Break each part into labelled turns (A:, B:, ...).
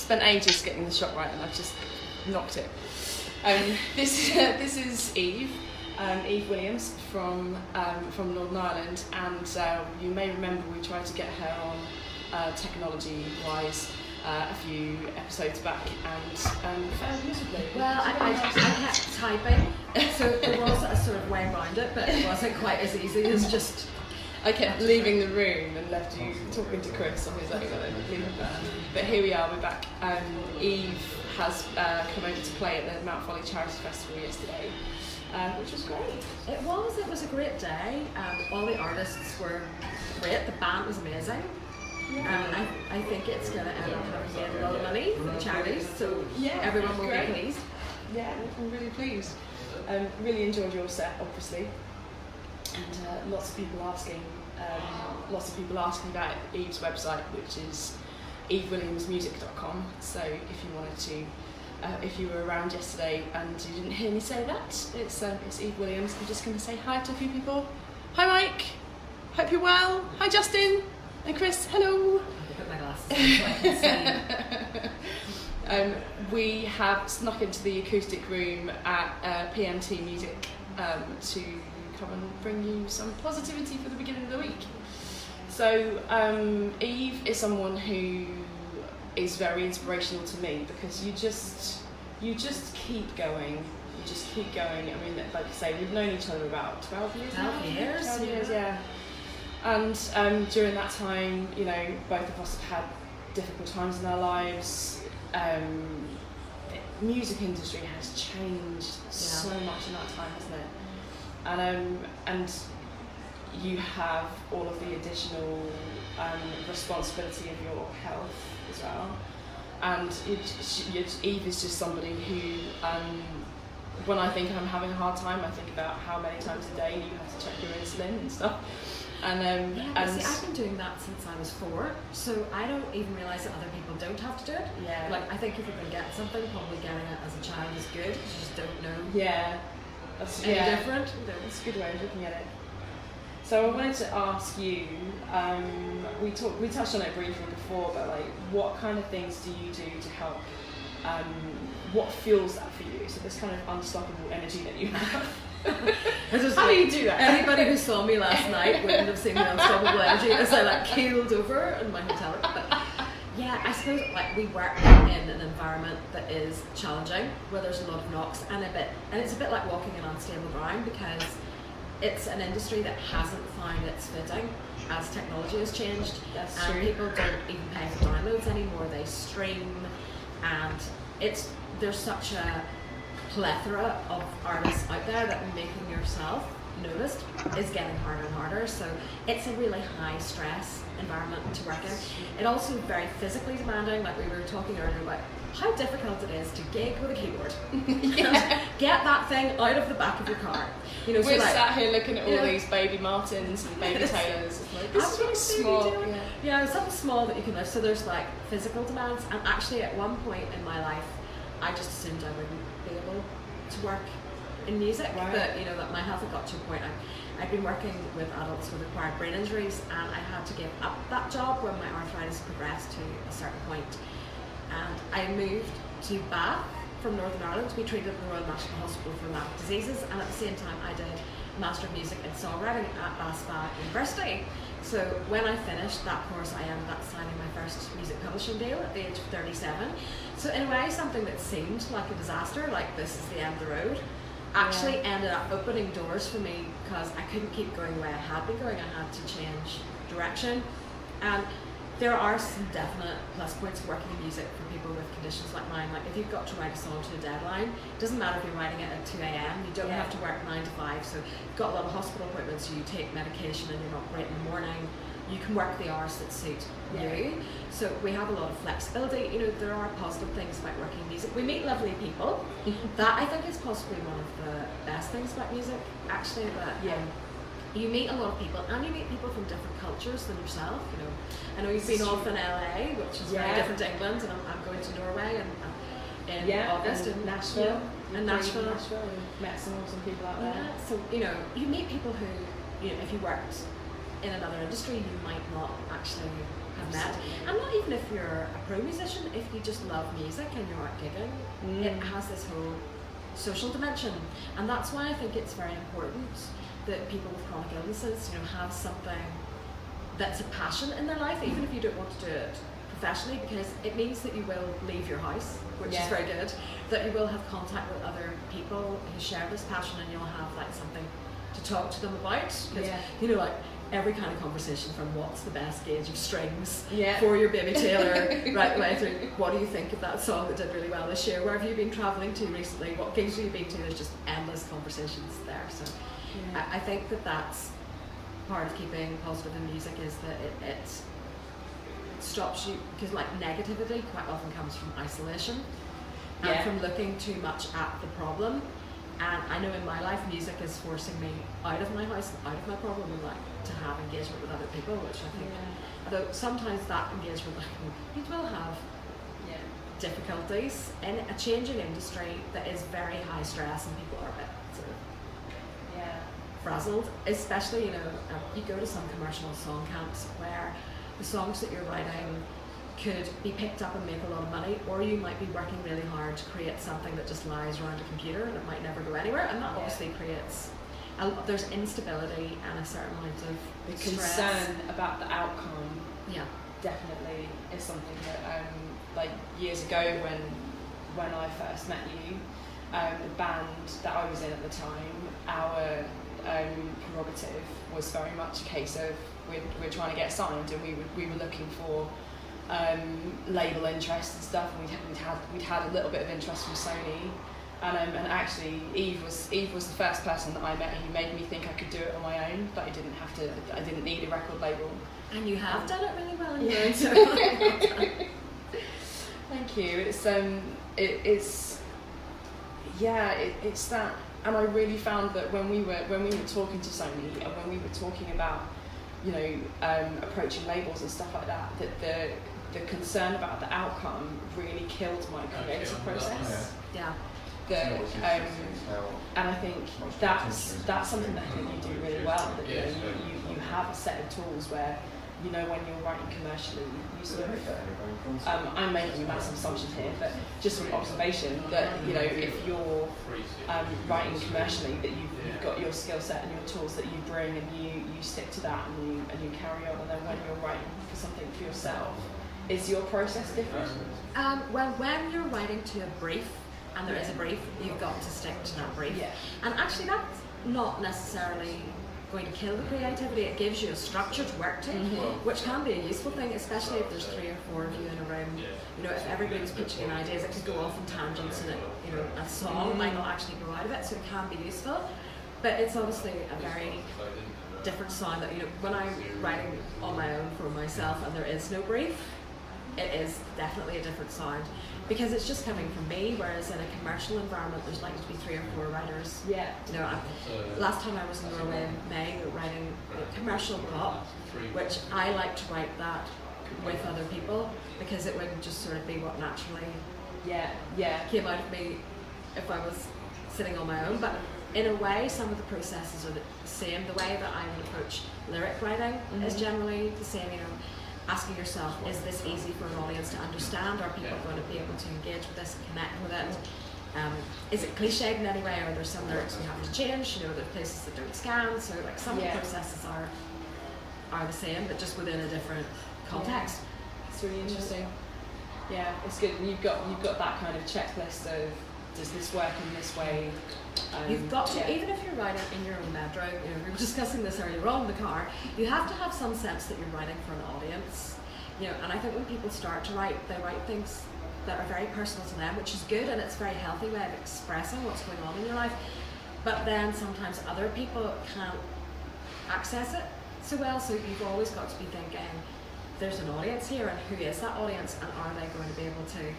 A: spent ages getting the shot right, and I've just knocked it. This is Eve. Eve Williams from Northern Ireland, and you may remember we tried to get her on technology-wise a few episodes back, and failed miserably.
B: Well, I kept typing, so there was a sort of way around it, but it wasn't quite as easy as just...
A: I kept leaving the room and left you talking to Chris, and he was like, leave it there. But here we are, we're back. Eve has come over to play at the Mount Folly Charity Festival yesterday, which was great.
B: It was a great day. All the artists were great, the band was amazing. Yeah. I think it's going to end up having a lot of money for the charities, so everyone will be pleased.
A: Yeah, I'm really pleased. Really enjoyed your set, obviously, and lots of people asking about Eve's website, which is evewilliamsmusic.com. So if you wanted to, if you were around yesterday and you didn't hear me say that, it's Eve Williams. I'm just going to say hi to a few people. Hi Mike, hope you're well. Hi Justin and Chris, hello.
B: I'll put my glasses on so I can see.
A: We have snuck into the acoustic room at PMT Music to come and bring you some positivity for the beginning of the week. So Eve is someone who is very inspirational to me, because you just keep going. You just keep going. I mean, like you say, we've known each other about 12 years now. 12 years, yeah. And during that time, you know, both of us have had difficult times in our lives. The music industry has changed so much in that time, hasn't it? And you have all of the additional responsibility of your health as well. And Eve is just somebody who, when I think I'm having a hard time, I think about how many times a day you have to check your insulin and stuff. And
B: see, I've been doing that since I was 4, so I don't even realise that other people don't have to do it.
A: Yeah.
B: Like, I think if you're going to get something, probably getting it as a child is good, because you just don't know.
A: Yeah. That's
B: different.
A: That's a good way of looking at it. So I wanted to ask you, we touched on it briefly before, but like, what kind of things do you do to help? What fuels that for you? So this kind of unstoppable energy that you have. How do you do that?
B: Anybody who saw me last night wouldn't have seen the unstoppable energy as I like keeled over in my hotel room. But yeah, I suppose like we work in an environment that is challenging, where there's a lot of knocks and it's a bit like walking in unstable ground, because it's an industry that hasn't found its footing as technology has changed.
A: That's
B: and
A: true.
B: People don't even pay for downloads anymore, they stream, and there's such a plethora of artists out there that making yourself noticed is getting harder and harder. So it's a really high stress environment to work in. It also very physically demanding, like we were talking earlier about how difficult it is to gig with a keyboard. Get that thing out of the back of your car. You know,
A: we're
B: so
A: sat here looking at all these baby Martins and baby Taylors. It's like, this is really small.
B: Yeah, something small that you can lift. So there's like physical demands, and actually at one point in my life I just assumed I wouldn't be able to work in music.
A: Right.
B: That, you know, that my health had got to a point. I'd been working with adults with acquired brain injuries, and I had to give up that job when my arthritis progressed to a certain point. And I moved to Bath from Northern Ireland to be treated at the Royal National Hospital for Rheumatic Diseases, and at the same time I did Master of Music in Songwriting at Bath Spa University. So when I finished that course, I ended up signing my first music publishing deal at the age of 37. So in a way, something that seemed like a disaster, like this is the end of the road, actually ended up opening doors for me, because I couldn't keep going the way I had been going. I had to change direction. And there are some definite plus points of working in music for people with conditions like mine. Like if you've got to write a song to a deadline, it doesn't matter if you're writing it at 2 a.m, you don't have to work 9 to 5. So you've got a lot of hospital appointments, you take medication and you're not great in the morning. You can work the hours that suit you. So we have a lot of flexibility. You know, there are positive things about working in music. We meet lovely people. That I think is possibly one of the best things about music, actually. That you meet a lot of people, and you meet people from different cultures than yourself. You know, I know you've been off in LA, which is very different to England, and I'm going to Norway in August,
A: and Nashville,
B: and Nashville,
A: and met some awesome people out there.
B: Yeah, so you know, you meet people who, you know, if you worked in another industry, you might not actually have met. And not even if you're a pro musician, if you just love music and you're out gigging, it has this whole social dimension. And that's why I think it's very important that people with chronic illnesses, have something that's a passion in their life, even if you don't want to do it professionally, because it means that you will leave your house, which is very good, that you will have contact with other people who share this passion, and you'll have like something to talk to them about, because like every kind of conversation, from what's the best gauge of strings for your baby Taylor right the way through, what do you think of that song that did really well this year, where have you been travelling to recently, what gigs have you been to, there's just endless conversations there. So I think that that's part of keeping positive in music, is that it stops you, because like negativity quite often comes from isolation and from looking too much at the problem. And I know in my life, music is forcing me out of my house, out of my problem, and like to have engagement with other people, which I think, although sometimes that engagement, you will have difficulties in a changing industry that is very high stress, and people are a bit sort of frazzled, especially, you go to some commercial song camps where the songs that you're writing could be picked up and make a lot of money, or you might be working really hard to create something that just lies around a computer and it might never go anywhere, and that obviously creates there's instability and a certain amount of
A: the
B: stress.
A: concern about the outcome definitely is something that like years ago when I first met you, the band that I was in at the time, our prerogative was very much a case of we're trying to get signed, and we were looking for label interest and stuff, and we'd had a little bit of interest from Sony, and actually Eve was the first person that I met who made me think I could do it on my own, that I didn't need a record label.
B: And you have done it really well in your own time.
A: Thank you. It's that, and I really found that when we were talking to Sony, and when we were talking about approaching labels and stuff like that, that the concern about the outcome really killed my creative process. And I think that's something that I think you do really well. That you have a set of tools where when you're writing commercially, you sort of I'm making a massive assumption here, but just from observation, that if you're writing commercially, that you've got your skill set and your tools that you bring, and you stick to that, and you carry on. And then when you're writing for something for yourself, is your process different?
B: Well, when you're writing to a brief, and there is a brief, you've got to stick to that brief. And actually, that's not necessarily going to kill the creativity. It gives you a structure to work to, which can be a useful thing, especially if there's 3 or 4 of you in a room. If everybody was pitching in ideas, it could go off in tangents, and a song might not actually grow out of it, so it can be useful. But it's obviously a very different sound that, when I'm writing on my own for myself and there is no brief, it is definitely a different sound, because it's just coming from me, whereas in a commercial environment there's likely to be 3 or 4 writers. Last time I was in Norway in May, we were writing commercial pop, which I like to write that with other people, because it wouldn't just sort of be what naturally came out of me if I was sitting on my own. But in a way, some of the processes are the same. The way that I would approach lyric writing is generally the same. Asking yourself, is this easy for an audience to understand? Are people going to be able to engage with this and connect with it? Is it cliched in any way? Are there some lyrics we have to change? There are places that don't scan. So some of the processes are the same, but just within a different context.
A: It's really interesting. Yeah, it's good. And you've got that kind of checklist of, does this work in this way?
B: You've got to, even if you're writing in your own bedroom, we were discussing this earlier on in the car, you have to have some sense that you're writing for an audience. And I think when people start to write, they write things that are very personal to them, which is good, and it's a very healthy way of expressing what's going on in your life. But then sometimes other people can't access it so well, so you've always got to be thinking, there's an audience here, and who is that audience, and are they going to be able to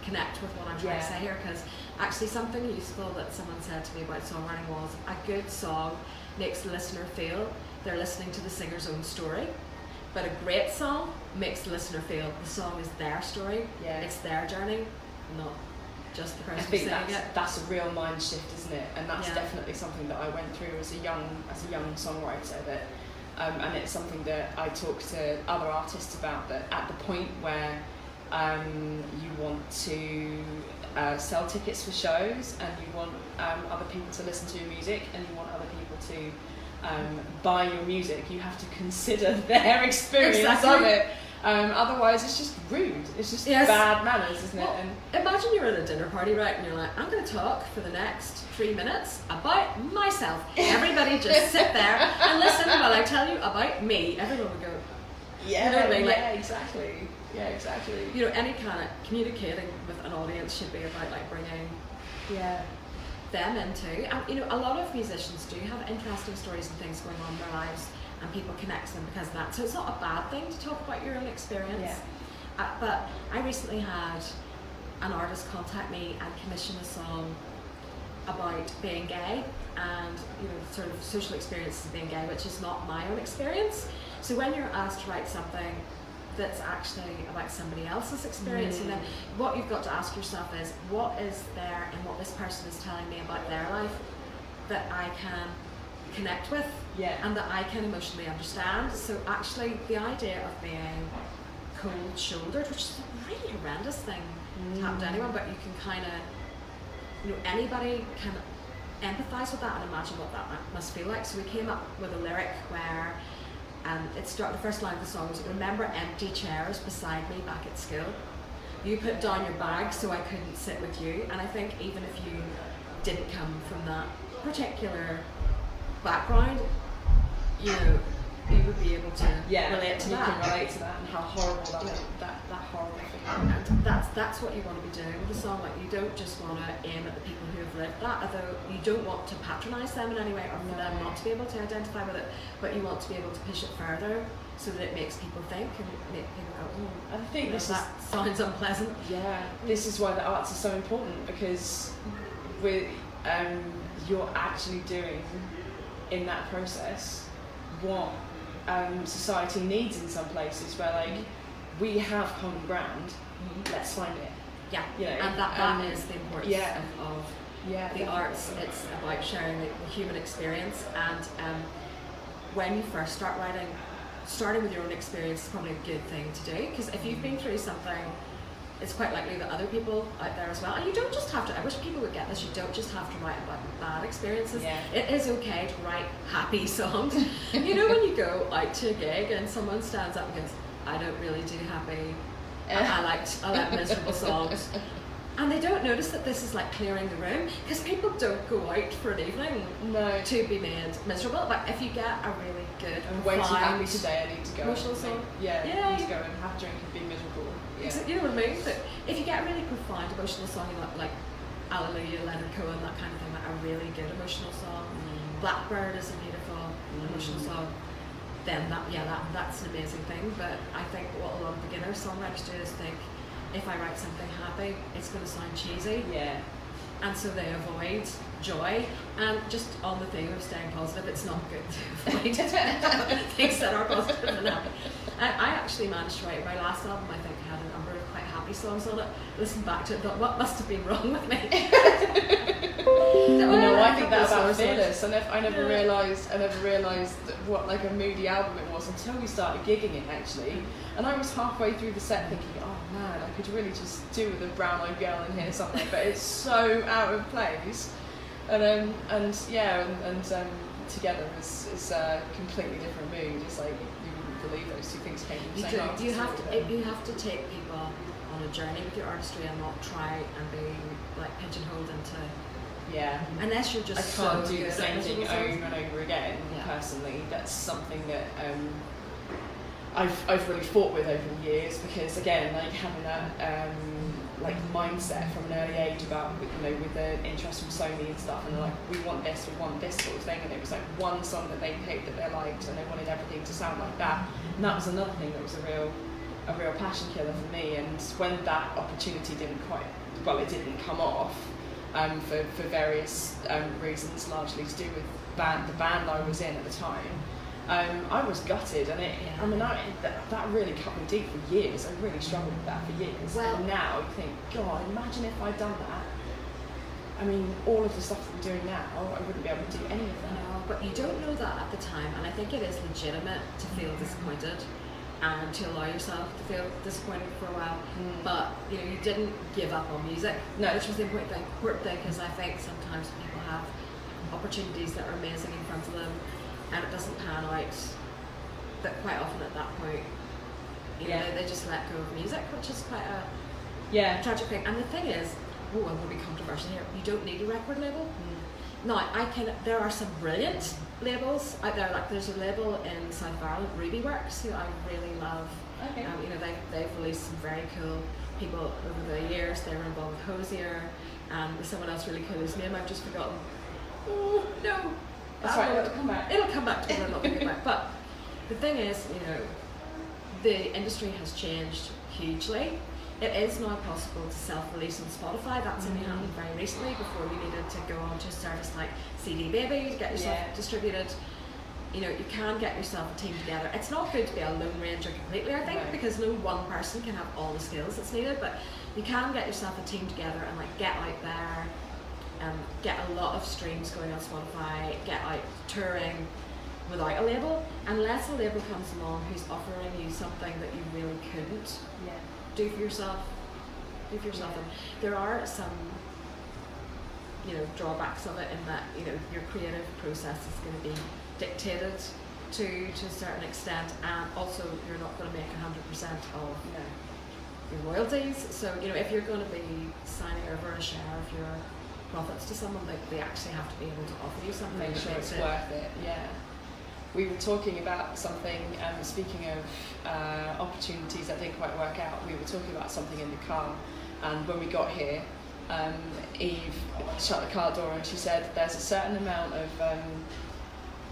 B: connect with what I'm trying to say here? Because actually something useful that someone said to me about songwriting was, a good song makes the listener feel they're listening to the singer's own story, but a great song makes the listener feel the song is their story, it's their journey, not just the person saying it.
A: That's a real mind shift, isn't it? And that's definitely something that I went through as a young songwriter, that and it's something that I talk to other artists about, that at the point where you want to sell tickets for shows, and you want other people to listen to your music, and you want other people to buy your music, you have to consider their experience of it. Otherwise, it's just rude. It's just bad manners, isn't it? And
B: imagine you're at a dinner party, right, and you're like, I'm going to talk for the next 3 minutes about myself. Everybody just sit there and listen while I tell you about me. Everyone would go,
A: yeah,
B: you know what I mean?
A: yeah, exactly. Yeah, exactly.
B: You know, any kind of communicating with an audience should be about like bringing them into. And you know, a lot of musicians do have interesting stories and things going on in their lives, and people connect them because of that. So it's not a bad thing to talk about your own experience.
A: Yeah.
B: But I recently had an artist contact me and commission a song about being gay, and you know, sort of social experiences of being gay, which is not my own experience. So when you're asked to write something that's actually about somebody else's experience, and then what you've got to ask yourself is, what is there in what this person is telling me about their life that I can connect with, and that I can emotionally understand. So actually the idea of being cold-shouldered, which is a really horrendous thing to happen to anyone, but you can kind of, you know, anybody can empathise with that and imagine what that must feel like. So we came up with a lyric where the first line of the song was, remember empty chairs beside me back at school. You put down your bag so I couldn't sit with you. And I think even if you didn't come from that particular background, you know, you would be able to relate to that.
A: You can relate to that, and how horrible that horrible thing.
B: And that's what you want to be doing with the song. Like, you don't just want to aim at the people who have lived that, although you don't want to patronise them in any way, or for them not to be able to identify with it, but you want to be able to push it further so that it makes people think and make people go, oh,
A: I think that
B: sounds unpleasant.
A: Yeah, this is why the arts are so important, because you're actually doing in that process what society needs in some places, where like we have common ground, let's find it.
B: Yeah,
A: you know,
B: and that is the importance of the
A: definitely.
B: arts. It's about sharing the human experience, and when you first start writing, starting with your own experience is probably a good thing to do, because if you've been through something, it's quite likely that other people out there as well, and you don't just have to, I wish people would get this, you don't just have to write about bad experiences. It is okay to write happy songs. You know, when you go out to a gig and someone stands up and goes, I don't really do happy, I like miserable songs, and they don't notice that this is like clearing the room, because people don't go out for an evening to be made miserable. But if you get a really good,
A: I'm way too happy today, I need to go
B: emotional song,
A: I need to go and have a drink and be miserable.
B: You know what I mean? But if you get a really profound emotional song, like Alleluia, Leonard Cohen, that kind of thing, like a really good emotional song, Blackbird is a beautiful emotional song, then that's an amazing thing. But I think what a lot of beginner songwriters do is think, if I write something happy, it's going to sound cheesy. And so they avoid joy. And just on the theme of staying positive, it's not good to avoid things that are positive and happy. I actually managed to write my last album, I think, had a number of quite happy songs on it. Listened back to it, thought, what must have been wrong with me?
A: No, I think that about Fearless. I never realised what like a moody album it was until we started gigging it, actually. And I was halfway through the set thinking, oh man, I could really just do with a brown-eyed girl in here something, but it's so out of place. And Together is a completely different mood. It's like you wouldn't believe those two things came from the same artist.
B: You have to take people on a journey with your artistry and not try and be like pigeonholed into. Unless you're just
A: I can't do the same thing over and over again. Personally, that's something that I've really fought with over the years, because again, like having that like mindset from an early age about, you know, with the interest from Sony and stuff, and like we want this sort of thing, and it was like one song that they picked that they liked, and they wanted everything to sound like that, and that was another thing that was a real passion killer for me. And when that opportunity didn't come off. For various reasons, largely to do with the band I was in at the time, I was gutted, and that really cut me deep for years. I really struggled with that for years.
B: Well,
A: and now you think, God, imagine if I'd done that. I mean, all of the stuff that we're doing now, I wouldn't be able to do any of that.
B: No, but you don't know that at the time, and I think it is legitimate to feel disappointed and to allow yourself to feel disappointed for a while. But you know, you didn't give up on music.
A: No.
B: Which was the important thing, because I think sometimes people have opportunities that are amazing in front of them, and it doesn't pan out. That quite often at that point, you know, they just let go of music, which is quite a tragic thing. And the thing is, I'm going to be controversial here. You don't need a record label. Now, there are some brilliant labels out there. Like there's a label in South Ireland, Ruby Works, who I really love.
A: Okay.
B: You know, they've released some very cool people over the years. They were involved with Hosier, and with someone else really cool whose name I've just forgotten. Oh no,
A: that's right. It'll come back.
B: It'll come back to me. I'm not thinking about. But the thing is, you know, the industry has changed hugely. It is now possible to self-release on Spotify. That's only happened very recently. Before you needed to go on to a service like CD Baby to get yourself distributed. You know, you can get yourself a team together. It's not good to be a lone ranger completely, I think, because no one person can have all the skills that's needed, but you can get yourself a team together and like get out there and get a lot of streams going on Spotify, get out touring without a label, unless a label comes along who's offering you something that you really couldn't do for yourself. And there are some, you know, drawbacks of it in that, you know, your creative process is going to be dictated to a certain extent, and also you're not going to make 100% of your royalties. So, you know, if you're going to be signing over a share of your profits to someone, they actually have to be able to offer you something
A: Make sure it's worth it. Yeah. We were talking about something, speaking of opportunities that didn't quite work out, we were talking about something in the car, and when we got here, Eve shut the car door and she said there's a certain amount of,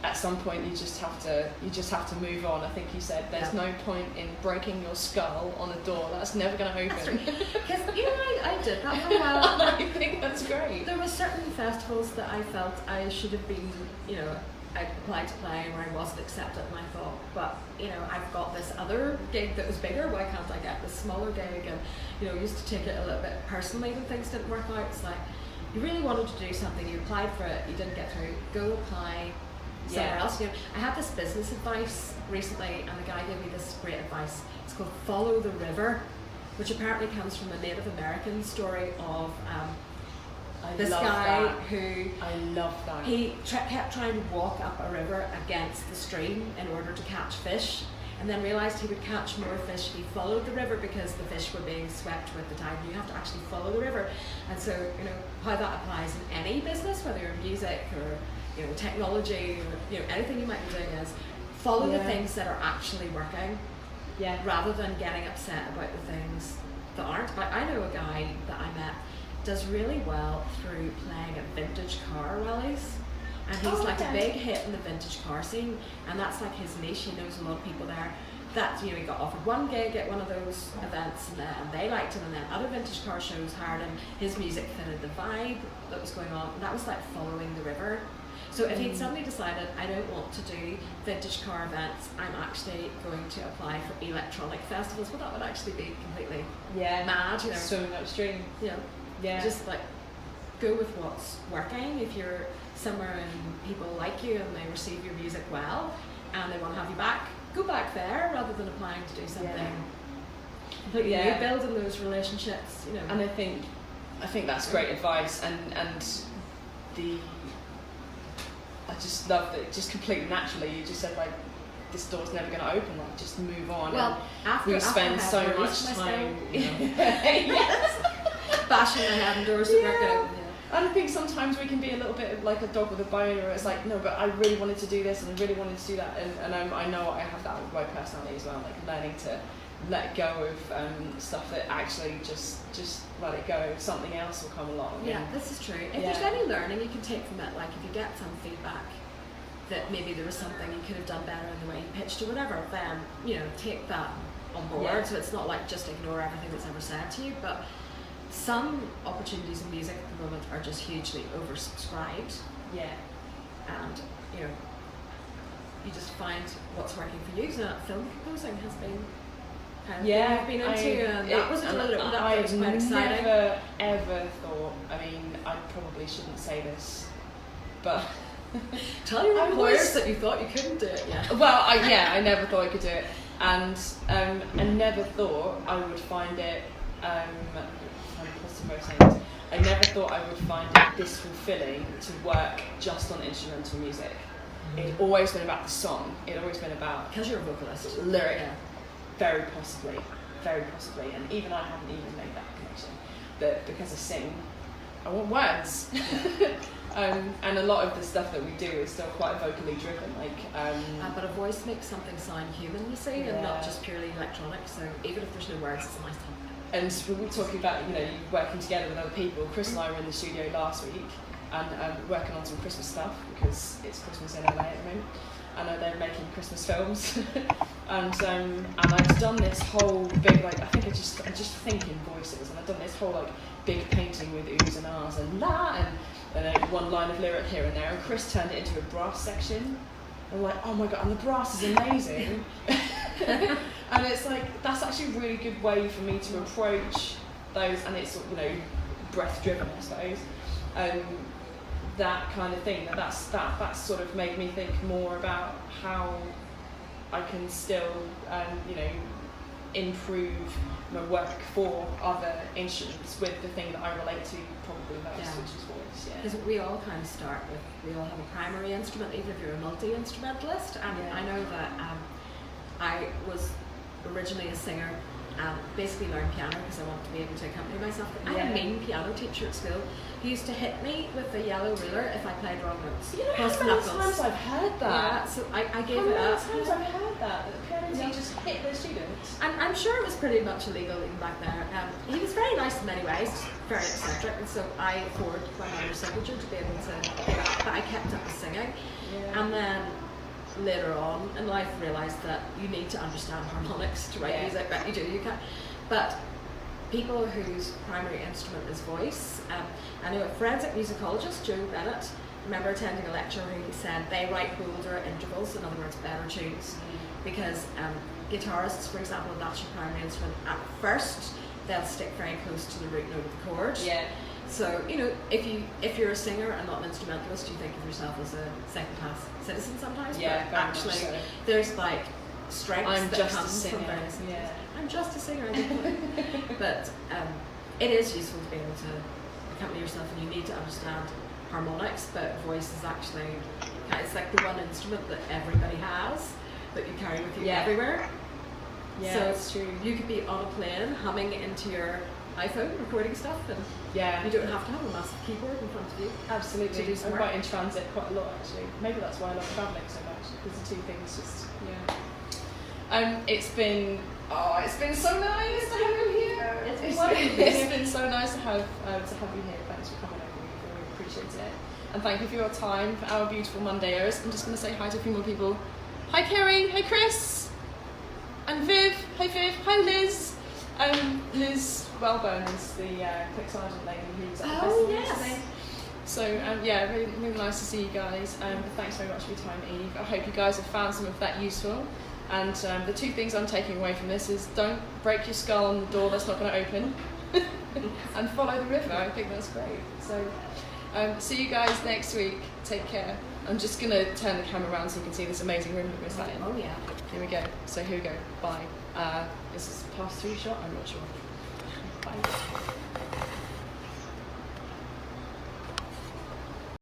A: at some point you just have to move on. I think you said there's no point in breaking your skull on a door, that's never going to open.
B: Because you know, I did that for a while.
A: I think that's great.
B: There were certain festivals that I felt I should have been, you know, I applied to play where I wasn't accepted, and I thought, but you know, I've got this other gig that was bigger, why can't I get this smaller gig? And you know, used to take it a little bit personally when things didn't work out. It's like, you really wanted to do something, you applied for it, you didn't get through, go apply somewhere else. You know, I had this business advice recently, and the guy gave me this great advice. It's called Follow the River, which apparently comes from a Native American story of this guy who he kept trying to walk up a river against the stream in order to catch fish, and then realized he would catch more fish if he followed the river, because the fish were being swept with the tide. You have to actually follow the river. And so, you know, how that applies in any business, whether you're music or, you know, technology or, you know, anything you might be doing, is follow the things that are actually working, rather than getting upset about the things that aren't. Like, I know a guy that I met does really well through playing at vintage car rallies, and he's a big hit in the vintage car scene, and that's like his niche. He knows a lot of people there. That, you know, he got offered one gig at one of those events, and they liked him, and then other vintage car shows hired him. His music fitted the vibe that was going on, and that was like following the river. So if he'd suddenly decided, I don't want to do vintage car events, I'm actually going to apply for electronic festivals, well, that would actually be completely mad, you know.
A: So upstream.
B: Just like go with what's working. If you're somewhere and people like you and they receive your music well and they want to have you back, go back there rather than applying to do something completely new. Building those relationships, you know.
A: And I think that's great advice, and I just love that, just completely naturally you just said, like, this door's never going to open, like, just move on.
B: Well,
A: we spend so much time
B: bashing my head in doors that weren't going to open.
A: And I think sometimes we can be a little bit like a dog with a bone, or it's like, no, but I really wanted to do this and I really wanted to do that, and I know I have that with my personality as well, like learning to let go of stuff that actually just let it go. Something else will come along.
B: Yeah, this is true. If there's any learning you can take from it, like if you get some feedback that maybe there was something you could have done better in the way you pitched or whatever, then, you know, take that on board. So it's not like just ignore everything that's ever said to you, but some opportunities in music at the moment are just hugely oversubscribed. And, you know, you just find what's working for you. So film composing has been kind of thing you've been into, and that was a little that was quite exciting.
A: I never ever thought, I mean, I probably shouldn't say this, but
B: tell your employers that you thought you couldn't do it. Yeah.
A: Well, I never thought I could do it, and I never thought I would find it. I never thought I would find it this fulfilling to work just on instrumental music. It's always been about the song. It's always been about,
B: because you're a vocalist,
A: lyric. Yeah. Very possibly, and even I haven't even made that connection. But because I sing, I want words. And a lot of the stuff that we do is still quite vocally driven.
B: But a voice makes something sound human, you see, and not just purely electronic. So even if there's no words, it's nice to have.
A: And we were talking about, working together with other people. Chris and I were in the studio last week and working on some Christmas stuff because it's Christmas in LA at the moment. And they're making Christmas films. and I'd done this whole big, I'm just thinking voices, and I'd done this whole big painting with oohs and ahs and la, and one line of lyric here and there. And Chris turned it into a brass section. I'm like, oh my god, and the brass is amazing. And it's that's actually a really good way for me to approach those, and it's breath driven, I suppose. That kind of thing. That's sort of made me think more about how I can still improve my work for other instruments with the thing that I relate to probably most, which is voice. Yeah.
B: Because we all kind of start with, we all have a primary instrument, even if you're a multi-instrumentalist. And I know that I was originally a singer and basically learned piano because I wanted to be able to accompany myself. But I had a mean piano teacher at school who used to hit me with a yellow ruler if I played wrong notes.
A: How many times I've heard that?
B: Yeah, so I gave it up.
A: How many times I've heard that the piano teachers hit their students?
B: And I'm sure it was pretty much illegal even back there. He was very nice in many ways, very eccentric, and so I forged my minor signature to be able to pick up, but I kept up with singing. Yeah. And then later on in life realised that you need to understand harmonics to write music, but you can't. But people whose primary instrument is voice, I know a forensic musicologist, Joe Bennett, remember attending a lecture where he said they write bolder intervals, in other words better tunes, because guitarists, for example, if that's your primary instrument, at first they'll stick very close to the root note of the chord.
A: Yeah.
B: So, if you're a singer and not an instrumentalist, you think of yourself as a second-class citizen sometimes.
A: Yeah,
B: but actually, there's strengths that come from various things.
A: Yeah.
B: I'm just a singer, I don't know. But it is useful to be able to accompany yourself, and you need to understand harmonics, but voice is actually, it's like the one instrument that everybody has, that you carry with you everywhere.
A: Yeah,
B: so
A: it's true.
B: You could be on a plane humming into your iPhone, recording stuff, and you don't have to have a massive keyboard in front of you.
A: Absolutely.
B: To do some
A: I'm
B: work.
A: quite in transit quite a lot, actually. Maybe that's why I love travelling so much, because the two things just, It's been so nice to have you here. It's been so nice to have you here. Thanks for coming over. We really appreciate it. And thank you for your time, for our beautiful Mondayers. I'm just going to say hi to a few more people. Hi Kerry, hi Chris, and Viv, hi Liz. Liz Wellburn is the Click Sergeant lady who's at the festival today. So really, really nice to see you guys. Thanks very much for your time, Eve. I hope you guys have found some of that useful. And the two things I'm taking away from this is don't break your skull on the door that's not going to open, and follow the river. I think that's great. So see you guys next week. Take care. I'm just going to turn the camera around so you can see this amazing room that we're sat in.
B: Oh yeah.
A: Here we go. So here we go. Bye. Is this a pass-through shot? I'm not sure. Bye.